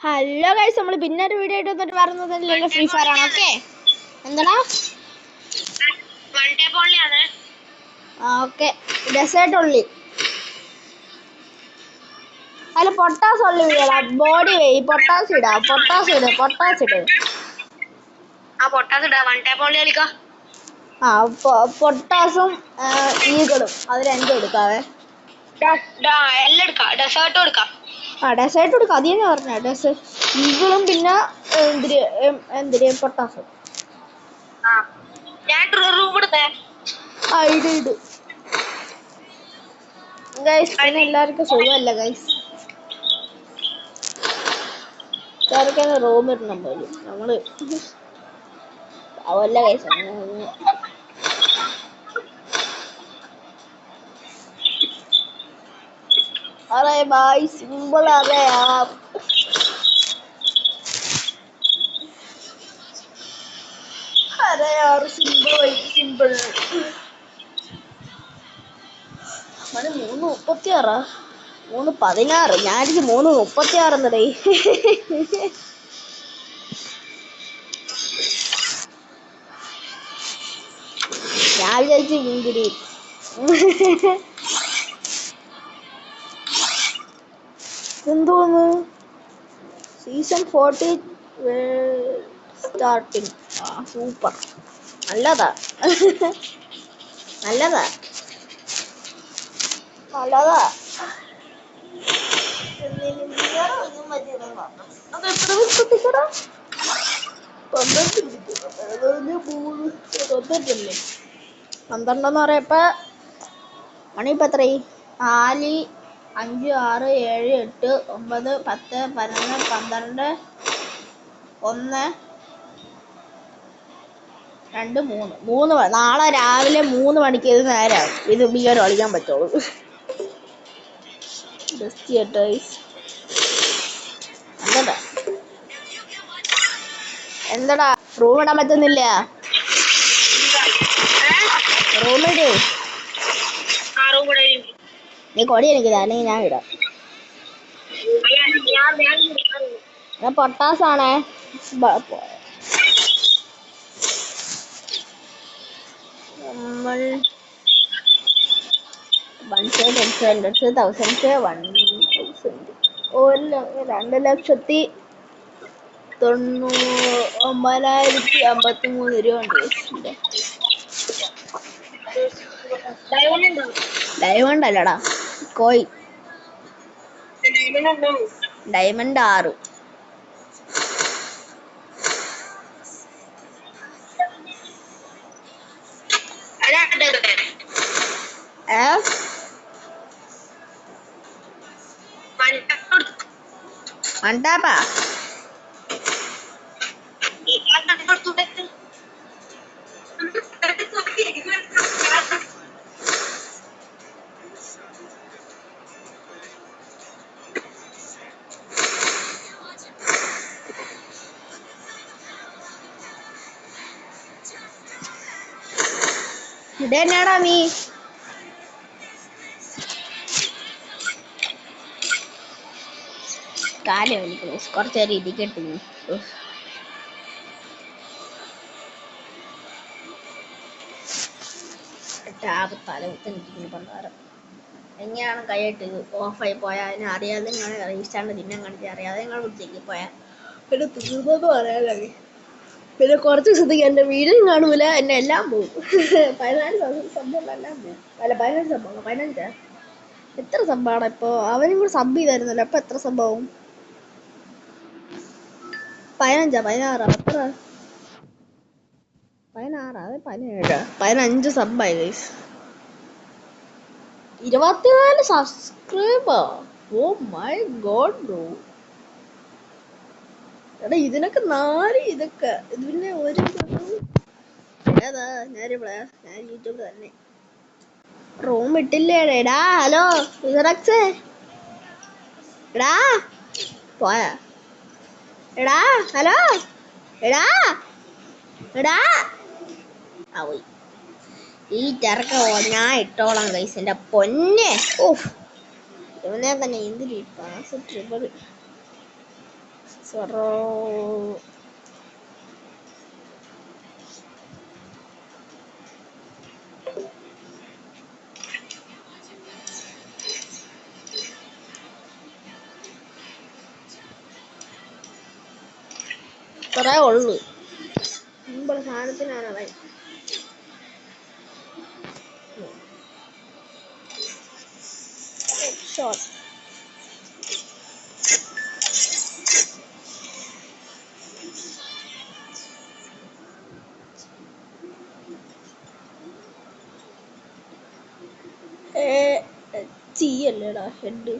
Hello guys, നമ്മൾ പിന്നെ ഒരു വീഡിയോ ആയിട്ട് വന്നിട്ട് പറഞ്ഞതല്ലേ ഫ്രീ ഫയർ ആണ്. ഓക്കെ, എന്താടാ? ഓക്കെ, ഡെസേർട്ട് ഉള്ളി അതിൽ പൊട്ടാസ് ഉള്ളി വീടാ. ബോഡി വേ പൊട്ടാസ് ഇടാ. പൊട്ടാസ് ഇട്. പൊട്ടാസും ഈഗിളും അത് രണ്ടും എടുക്കാവേ. ഡെസേർട്ട് എടുക്കാം. അത് തന്നെ പറഞ്ഞ ഡെസേർട്ട് ഈഗിളും പിന്നെ എന്തിരി പൊട്ടാസും. ഇട് ഗൈസ്. പിന്നെ എല്ലാവർക്കും സുഖമല്ല ഗൈസ്. എല്ലാവർക്കും റൂം ഇടണം പോലും. നമ്മള് അവല്ല ഗൈസ്. अरे भाई सिंबल आ गए आप. अरे यार सिंबल മണി 3:36. 3:16. ഞാനിത് 3:36 എന്നടേ. ഞാൻ വിചാരിച്ചു ഇങ്കിരി എന്തോന്ന് സീസൺ 40 സ്റ്റാർട്ടിങ്. സൂപ്പർ. നല്ലതാ. പന്ത്രണ്ടെന്ന് പറയപ്പോ മണി ഇപ്പം എത്രയായി? 4, 5, 6, 7, 8, 9, 10, 11, 12, 1, 2, 3. നാളെ രാവിലെ 3 മണിക്ക് നേരം ഇത് ബിയർ കളിക്കാൻ പറ്റുള്ളൂ. എന്താടാ റൂം ഇടാൻ പറ്റുന്നില്ല? റൂമിട്. നീ കൊടി എനിക്കിതാ, അല്ലെങ്കിൽ ഞാൻ ഇടാം. പൊട്ടാസാണേ. നമ്മൾ 1,000, 2,90,953 രൂപ ഉണ്ട്. ഡയമണ്ട് അല്ലടാ, കോയിൻ. ഡയമണ്ട് 6. മണ്ടാപ്പാ ഇതെന്നാടാ നീ? കാലം വലിക്കുന്നു. കുറച്ചേരം ഇരിക്കട്ടെ. ടാബ് തലകുത്തിരിക്കുന്നു പണ്ടാരം. എങ്ങനെയാണ് കൈയിട്ട് ഓഫായി പോയാൽ അതിനെ അറിയാതെ നിങ്ങൾ റീസ്റ്റാണ്ട് ദിനം കാണിച്ച് അറിയാതെ നിങ്ങൾ വിളിച്ചേക്ക് പോയാൽ പിന്നെ തീർന്നെന്ന് പറയാനായി. പിന്നെ കുറച്ച് ദിവസത്തേക്ക് എൻ്റെ വീടും കാണൂല, എന്നെ എല്ലാം പോകും. 14 സംഭവം എല്ലാം പോകും. അല്ല 15 സംഭവം. 15 എത്ര സംഭവമാണ് ഇപ്പോൾ? അവനും കൂടെ സബ് ചെയ്തായിരുന്നല്ലോ. അപ്പം എത്ര സംഭവം? 15, 16 എത്ര? 16 അത് 17. 15 സബ്ബായി guys. 24 subscriber. Oh my God bro. എടാ ഇതിനൊക്കെ 4 ഇതൊക്കെ. ഇത് പിന്നെ ഒരു ഏതാ? ഞാൻ യൂട്യൂബ് തന്നെ. റൂം ഇട്ടില്ലേടാ. എടാ ഹലോ ഇറക്സേ. എടാ പോയാ? എടാ ഹലോ. എടാ പോയി. ഈ തിരക്ക ഞാൻ ഇട്ടോളാം ഗൈസ്. എൻ്റെ പൊന്നെ. ഓഹ് ഇവനെ തന്നെ എന്തിരി പാസ് ട്രിബിൾ. സൊറോ ഇത്രേ ഉള്ളു. സിമ്പിൾ സാധനത്തിനാണ് ഷോട്ട്. അല്ലേടാ ഹെഡ്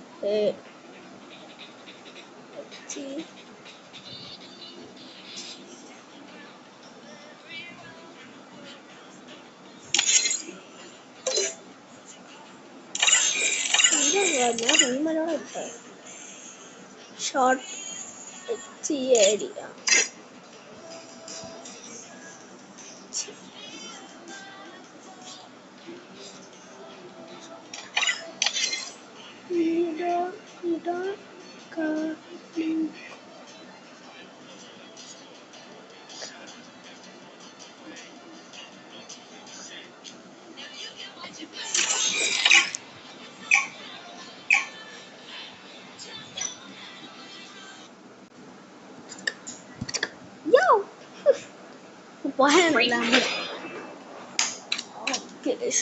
ഞാൻ റൂമലോടെ ഇട്ട ഷോർട്ട് HEAD.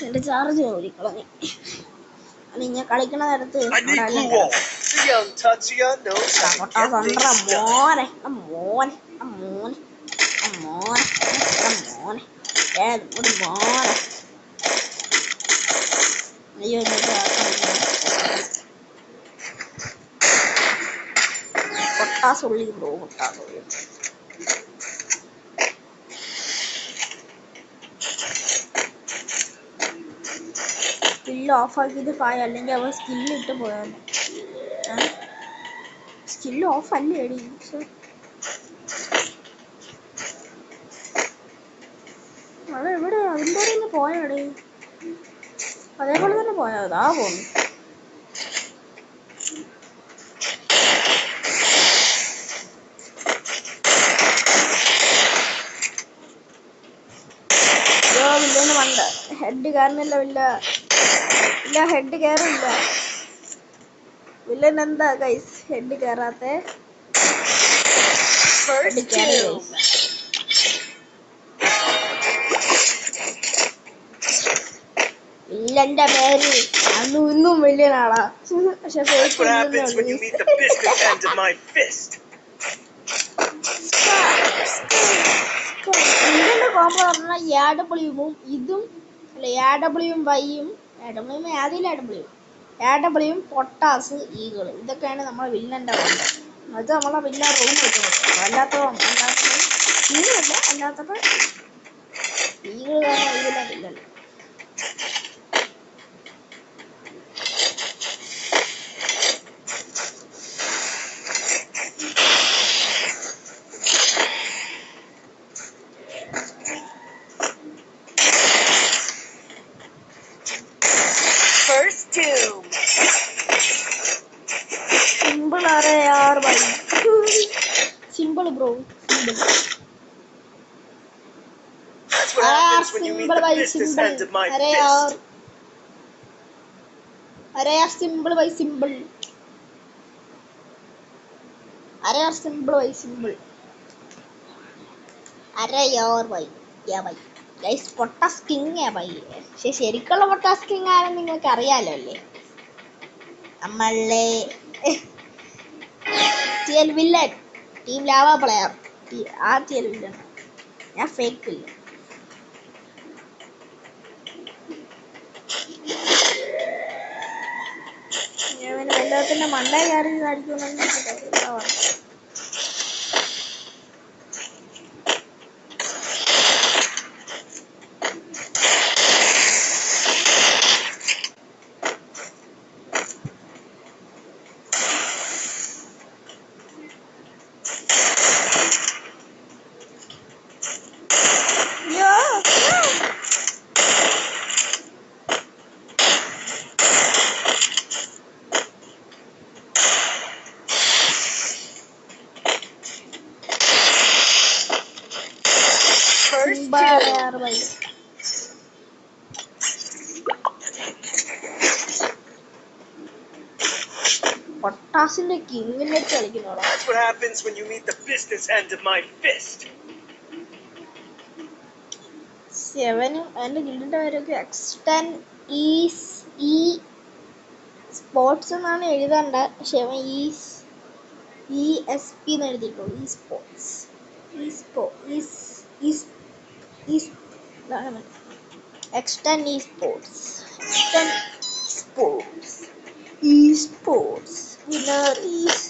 എന്റെ ചാർജ് ഊരിക്കളഞ്ഞു. ഞാൻ കളിക്കണ നേരത്ത് മോനെ മോനെ മോനെ മോനെ മോനെ മോനെ അയ്യോ പൊട്ടാസുള്ളി ബ്രോ പൊട്ടാസുള്ളി. സ്കില്ല് ഓഫാക്കിയിട്ട് പായ, അല്ലെങ്കിൽ അവൻ സ്കില്ലിട്ട് പോയാൽ. സ്കില്ല് ഓഫ് അല്ലേ എടി? അതെവിടെ അതിൻ്റെ തന്നെ പോയാടേ? അതേപോലെ തന്നെ പോയാ അതാ പോന്നു. വില്ലേന്ന് പണ്ട് ഹെഡ് കയറുന്നില്ല. ഇല്ല ഹെഡ് കയറില്ല. വില്ലൻ എന്താ ഗൈസ് ഹെഡ് കയറാത്ത? വില്ലന്റെ പേര് അന്നും ഇന്നും വില്ലനാടാ. പക്ഷെ ഇതിന്റെ കോമ്പോ പറഞ്ഞാൽ AWയും ഇതും അല്ല, AWയും വൈയും AWയും പൊട്ടാസ് ഈകള്, ഇതൊക്കെയാണ് നമ്മളെ വില്ലന്റെ കോമ്പോ. അത് നമ്മളെ വില്ല റൂം കിട്ടുന്നത്. അല്ലാത്തപ്പോ ഈകള് കാരണം ഇതിലെ വില്ലൻ. सिंपल आ रहा है यार भाई, सिंपल ब्रो सिंपल। सिंपल भाई सिंपल। अरे यार सिंपल भाई सिंपल। अरे यार सिंपल भाई सिंपल। अरे यार भाई क्या भाई ഗൈസ് പൊട്ടാസ് കിങ് ഭായി. പക്ഷെ ശരിക്കുള്ള പൊട്ടാസ് കിങ് ആണെന്ന് നിങ്ങൾക്ക് അറിയാലോ അല്ലേ? നമ്മളെ വില്ലൻ ടീം ലാവ പ്ലെയർ ആ വില്ലൻ. ഞാൻ ഫേക്ക് വില്ലൻ. ഞാൻ പിന്നെ വെള്ളത്തിന്റെ മണ്ട കയറി അടിക്കുമെന്ന്. പൊട്ടാസിന്റെ കിങ്ങിനെ കളിക്കുന്നോടാ. സെവനും അതിന്റെ ഗിൽഡിന്റെ പേരൊക്കെ എക്സ്റ്റൻ ഈ സ്പോർട്സ് എന്നാണ് എഴുതേണ്ട. പക്ഷെ അവൻ ESP എന്ന് എഴുതിയിട്ടുള്ളൂ. ഈ സ്പോർട്സ് എക്സ്റ്റൻ ഈ sports winner is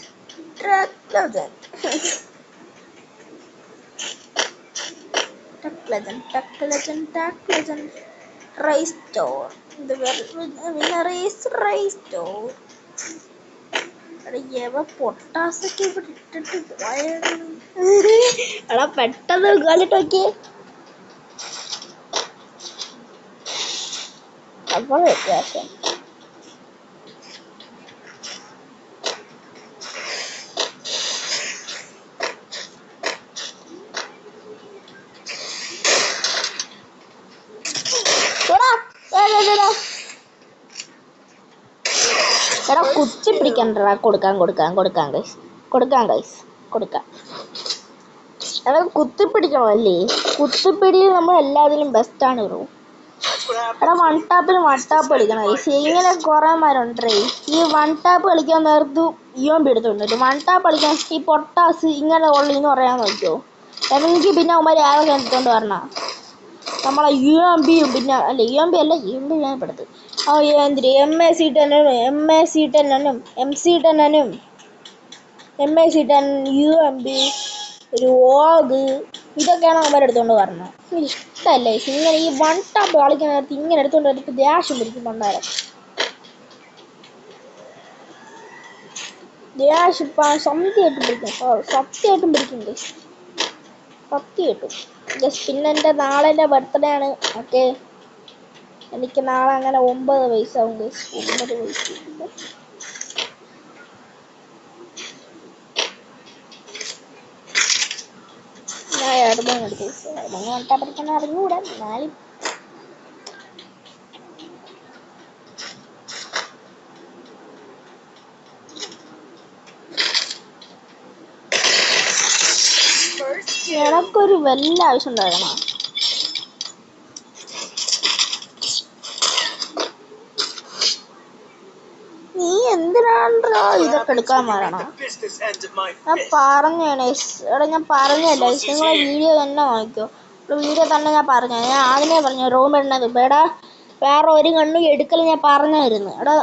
Tech Legend Race Store. The winner is Race Store. പൊട്ടാസൊക്കെ ഇവിടെ ഇട്ടിട്ട് പോയായിരുന്നു. എടാ പെട്ടെന്ന് കളിട്ട് നോക്കിയേ. അപ്പോൾ വ്യത്യാസം എടാ കുത്തി പിടിക്കണ്ടടാ. കൊടുക്കാം എടാ കുത്തിപ്പിടിക്കണമല്ലേ. കുത്തിപ്പിടി നമ്മൾ എല്ലാത്തിലും ബെസ്റ്റാണ് ബ്രോ. എടാ വൺ ടാപ്പ് കളിക്കണം. ഇങ്ങനെ കുറെ മാരുണ്ടേ. ഈ വൺ ടാപ്പ് കളിക്കാൻ നേരത്ത് എടുത്തോണ്ട് വൺ ടാപ്പ് കളിക്കാൻ ഈ പൊട്ടാസ് ഇങ്ങനെ ഉള്ളിന്ന് പറയാൻ നോക്കിയോ. എങ്കിൽ പിന്നെ അവന്മാർ ആരൊക്കെ എടുത്തോണ്ട് വരണ നമ്മളെ UMP പിന്നെ അല്ല UMP അല്ല UMP ഞാൻ പെടുത്ത് MAC10 MC10 UMP ഒരു ഓഗ് ഇതൊക്കെയാണ് അവന്മാർ എടുത്തോണ്ട് വരണം. ഇഷ്ടല്ലേ ഇങ്ങനെ ഈ വൺ ടാപ്പ് കളിക്കാൻ നേരത്ത് ഇങ്ങനെ എടുത്തോണ്ട് വന്നിട്ട് ദേഷ്യം പിടിക്കും. പണ്ടാരം ദേഷ്യം സത്യമായിട്ടും പിടിക്കുന്നുണ്ട്. പിന്നെ എൻ്റെ നാളെ എൻ്റെ ബർത്ത്ഡേ ആണ്. ഓക്കെ എനിക്ക് നാളെ അങ്ങനെ 9 വയസ്സാവും. 9 വയസ്സ് ഞാൻ എടുത്ത് വട്ടാ പഠിക്കാൻ അറിഞ്ഞൂടാ. എന്നാലും എനക്കൊരു വല്ല ആവശ്യം ഉണ്ടാകണം. നീ എന്തിനാണോ ഇതൊക്കെ എടുക്കാൻ മാറണം? ഞാൻ പറഞ്ഞേണേ. എടാ ഞാൻ പറഞ്ഞല്ലേ നിങ്ങളെ വീഡിയോ തന്നെ നോക്കിയോ. വീഡിയോ തന്നെ ഞാൻ ആദ്യമേ പറഞ്ഞു റൂം ഇടണത്. എടാ വേറെ ഒരു കണ്ണും എടുക്കൽ ഞാൻ പറഞ്ഞായിരുന്നു. എടാ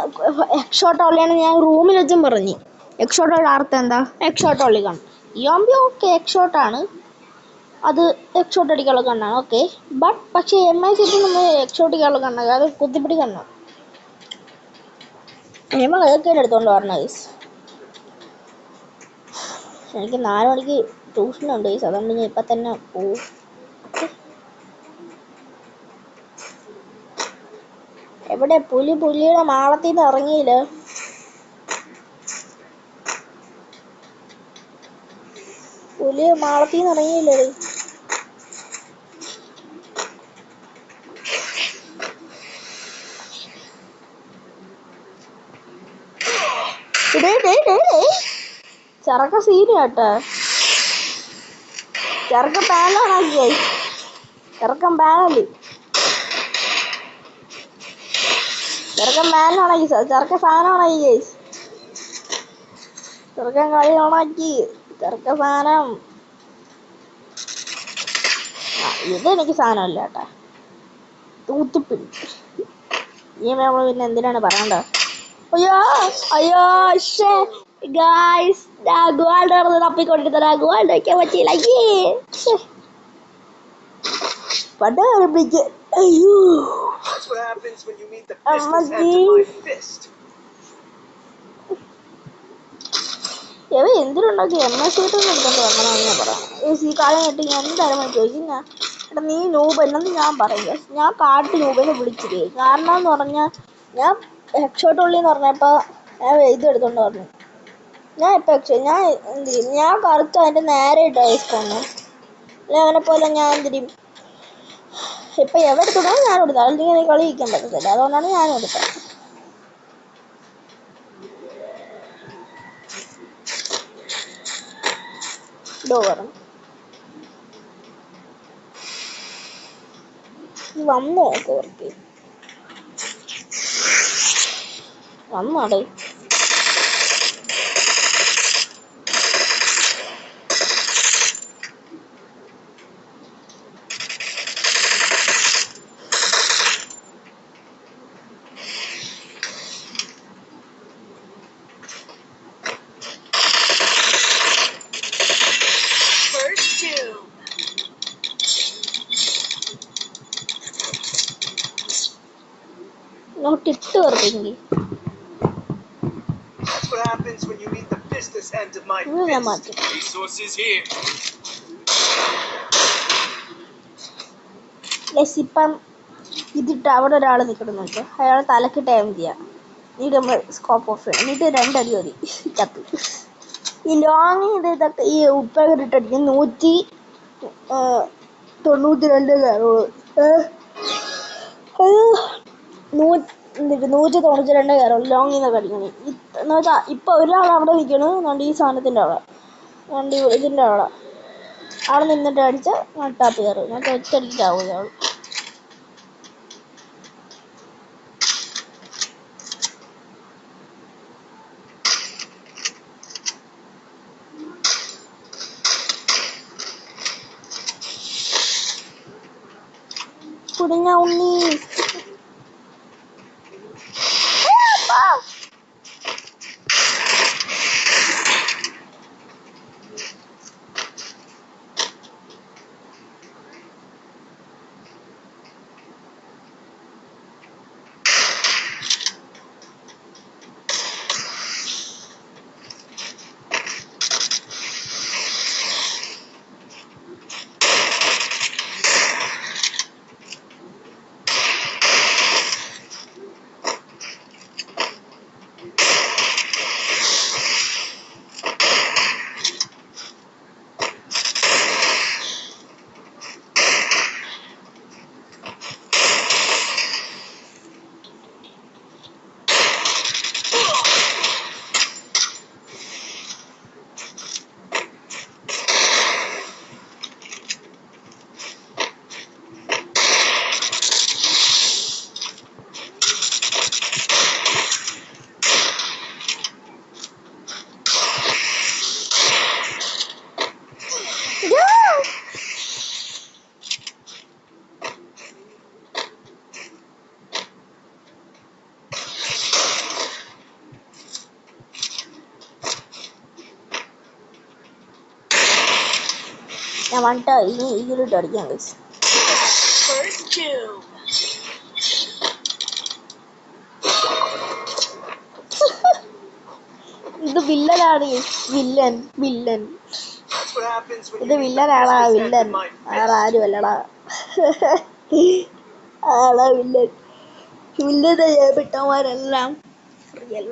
എക്സോട്ട് ഉള്ളിയാണ് ഞാൻ റൂമിൽ വെച്ചും പറഞ്ഞു. എക്സോട്ടോയുടെ അർത്ഥം എന്താ? എക്സോട്ട് ഉള്ളി കണ്ണ്. യോമ്പി ഓക്കെ എക്സോട്ടാണ്. അത് എക്സോട്ട് അടിക്കാനുള്ള കണ്ണാണ്. ഓക്കെ പക്ഷേ MIC നമ്മൾ എക്സോട്ട് അടിക്കാനുള്ള കണ്ണാണ്. അത് കുത്തിപ്പിടി കണ്ണാണ്. നമ്മൾ അതൊക്കെ എടുത്തോണ്ട് പറഞ്ഞ എനിക്ക് 4 മണിക്ക് ട്യൂഷനുണ്ട്. അതുകൊണ്ട് ഞാൻ ഇപ്പം തന്നെ പോവും. എവിടെ പുലിയുടെ മാളത്തിൽ നിന്ന് ഇറങ്ങിയില്ല. മാളത്തിൽ നിന്ന് ഇറങ്ങിയില്ലേ? ചെറുക്ക സീന് കേട്ടോ. ചെറുക്ക പാനാണാക്കി. ചെറുക്കൻ പാനല്ലേ. ചെറുക്കൻ പാനാണാക്കി. ചെറുക്ക സാധനമാണാക്കി ഗൈസ്. ചെറുക്കൻ കളി ഓണാക്കി. ചെറുക്ക സാധനം. ഇതെനിക്ക് സാധനമല്ല കേട്ടാ. തൂത്തിപ്പിടി. നമ്മൾ പിന്നെ എന്തിനാണ് പറയണ്ടത്? അയ്യോ ഗായ്സ് ഗോൾഡ് തപ്പിക്കൊണ്ടിരുന്ന ഗോൾഡ് വയ്ക്കാൻ പറ്റിയില്ല. അയ്യോ എന്തിനുണ്ടാക്കി MSC എടുത്തോണ്ട് വരണമെന്ന് ഞാൻ പറയാം. ഈ കാലം കേട്ട് ഞാൻ എന്തായാലും ചോദിച്ചു. എടാ നീ നൂബ് എന്നു ഞാൻ പറയും. ഞാൻ കാട്ട് നൂബിനെ വിളിച്ചില്ലേ. കാരണം എന്ന് പറഞ്ഞാൽ ഞാൻ ഹെഡ്ഷോട്ട് ഉള്ളി എന്ന് പറഞ്ഞപ്പോൾ ഞാൻ ഇത് എടുത്തോണ്ട് പറഞ്ഞു. ഞാൻ ഞാൻ കറുത്ത് അതിൻ്റെ നേരെ ഇട്ട് വയസ്സാണ്. അല്ലെ അവനെ പോലെ ഞാൻ എന്തിനും ഇപ്പൊ എവിടെ തുടങ്ങും ഞാൻ കൊടുത്തത്, അല്ലെങ്കിൽ എനിക്ക് കളി ഇരിക്കാൻ പറ്റത്തില്ല, അതുകൊണ്ടാണ് ഞാൻ കൊടുത്തത്. ഡോർ വന്നു നോക്ക്, അവർക്ക് വന്നാടേ. നോട്ടിട്ട് വെറുതെങ്കിൽ ഞാൻ മാറ്റി. ഇപ്പം ഇതിട്ട് അവിടെ ഒരാൾ നിൽക്കണം നോക്കുക, അയാൾ തലക്കിട്ട് എയിം ചെയ്യാം. എന്നിട്ട് നമ്മൾ സ്കോപ്പ് ഓഫ് ചെയ്യണം, എന്നിട്ട് 2 അടി മതി ചത്തു. ഈ ലോങ് ഇതൊക്കെ ഈ ഉപ്പകിട്ടടിക്കും 192 കയറുള്ളൂ. 192 കയറുള്ളൂ ലോങ് ഇന്നൊക്കെ അടിക്കണേ. എന്ന് വെച്ചാൽ ഇപ്പം ഒരാൾ അവിടെ നിൽക്കണം, അതുകൊണ്ട് ഈ സാധനത്തിൻ്റെ അവിടെ, അതുകൊണ്ട് ഇതിൻ്റെ അവിടെ നിന്നിട്ട് അടിച്ച് നട്ടാപ്പ് കയറും. എന്നിട്ട് ഒറ്റയടിക്കാവും ഇയാൾ. കുടുങ്ങ ഉണ്ണി ഞാൻ വന്നിട്ട് ഇനി ഇതിലിട്ട് അടിക്കാൻ കഴിച്ചു. ഇത് വില്ലനാണ്, വില്ലൻ വില്ലൻ ഇത് വില്ലനാടാ, വില്ലൻ വേറെ ആരും അല്ലടാ. ആടാ വില്ലൻ. വില്ലനെ ചെയ്യപ്പെട്ടവന്മാരെല്ലാം റിയൽ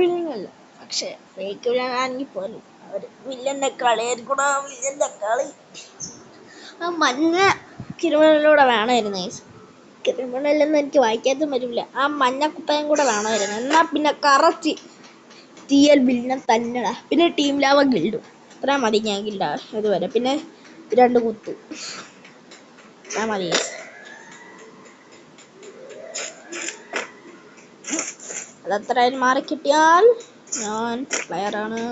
വില്ലനല്ല, പക്ഷെ ഫേക്ക് വില്ലനാണെങ്കിൽ പോലും അവര് വില്ലന്റെ കളിയായിരിക്കണം. വില്ലന്റെ കളി ആ മഞ്ഞ ക്രിമിനലിലൂടെ വേണമായിരുന്നു. ക്രിമിനലെന്ന് എനിക്ക് വായിക്കാത്തും വരില്ല. ആ മഞ്ഞ കുപ്പയും കൂടെ വേണമായിരുന്നു, എന്നാ പിന്നെ കറക്റ്റ് TL വില്ലൻ തന്നെടാ. പിന്നെ ടീം ലാവ ഗിൽഡും, അത്ര മതി ഞാൻ ഗിൽഡാ ഇതുവരെ. പിന്നെ 2 കുത്തു മതി. അതത്രയും മാറി കിട്ടിയാൽ ഞാൻ പ്ലെയറാണ്.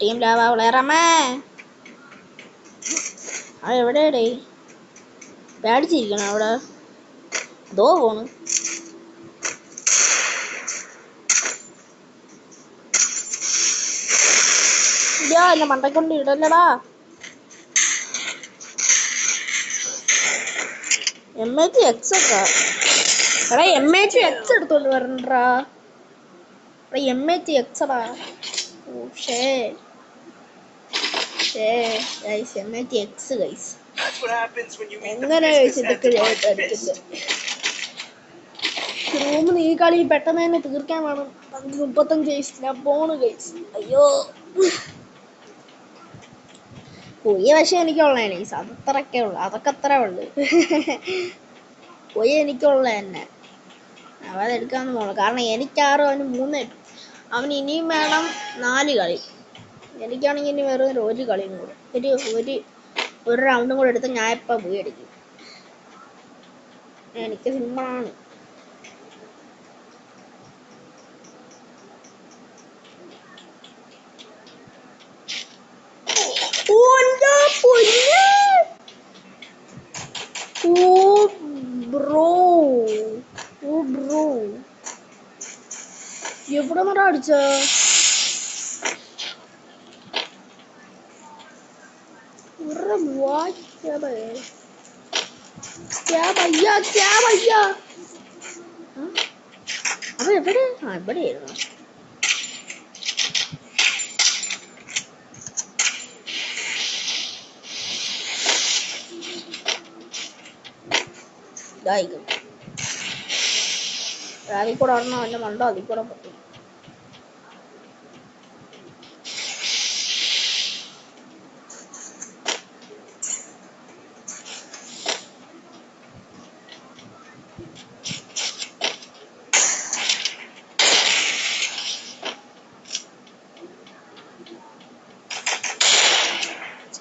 ടീം ലാവ പ്ലെയറമ്മേ. അത് എവിടെയാടേ പേടിച്ചിരിക്കണം അവിടെ, അതോ പോണ്. ഇല്ല എന്നെ മണ്ടക്കൊണ്ട് ഇടല്ലടാ. MHX ഒക്കെ എടാ, MHX എടുത്തോണ്ട് വരണ്ടാ. MHX ടാ. MHX ഗൈസ് എങ്ങനെ ഇതൊക്കെ അടിക്കുന്നത്. റൂമിൽ ഈ കളി പെട്ടെന്ന് തന്നെ തീർക്കാൻ വേണം. 35 ഞാൻ പോണ് ഗൈസ്. അയ്യോ പൊയ്യ പക്ഷെ എനിക്കുള്ളതാണ് ഈ അതത്രയൊക്കെ ഉള്ളു, അതൊക്കെ അത്ര ഉള്ളു. പൊയ്യ എനിക്കുള്ള തന്നെ അവ അതെടുക്കാന്ന് പോകണം. കാരണം എനിക്കാറും അവന് 3, അവന് ഇനിയും വേണം 4 കളി. എനിക്കാണെങ്കിൽ ഇനി വെറും ഒരു കളിയും കൂടെ, ഒരു റൗണ്ടും കൂടെ എടുത്ത് ഞാൻ ഇപ്പം പോയി അടിക്കും. എനിക്ക് സിമ്പിളാണ്. എവിടെ നിറ അടിച്ച അപ്പൊ എവിടെ? എവിടെയായിരുന്നു? അതിൽ കൂടെ ഒരെണ്ണം അവൻ്റെ മണ്ട അതിൽ കൂടെ പൊട്ടി.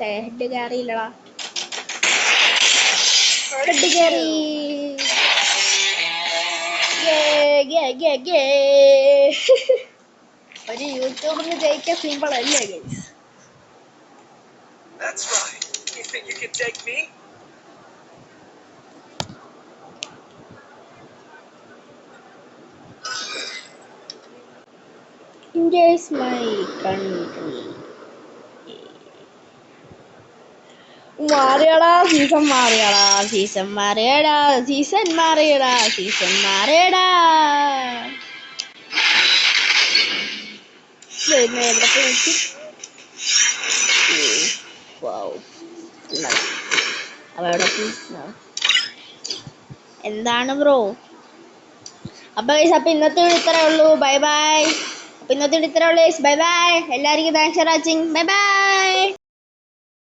ഹെഡ് കയറിയില്ലടാ, ഹെഡ് കയറി. ഒരു യൂട്യൂബറിന് ജയിക്കാൻ സിമ്പിൾ അല്ലേ guys? India is my country. മാറിയടാ സീസൺ, മാറിയടാ സീസൺ, മാറിയടാ സീസൺ, മാറിയടാ സീസൺ, മാറിയടാ. എന്താണ് ബ്രോ? അപ്പൊ ഇന്നത്തെ വീഡിയോ ഇത്രേ ഉള്ളൂ. Bye bye. അപ്പൊ ഇന്നത്തെ വീഡിയോ ഇത്രേ ഉള്ളൂ. Bye bye. എല്ലാവർക്കും thanks for watching. Bye by.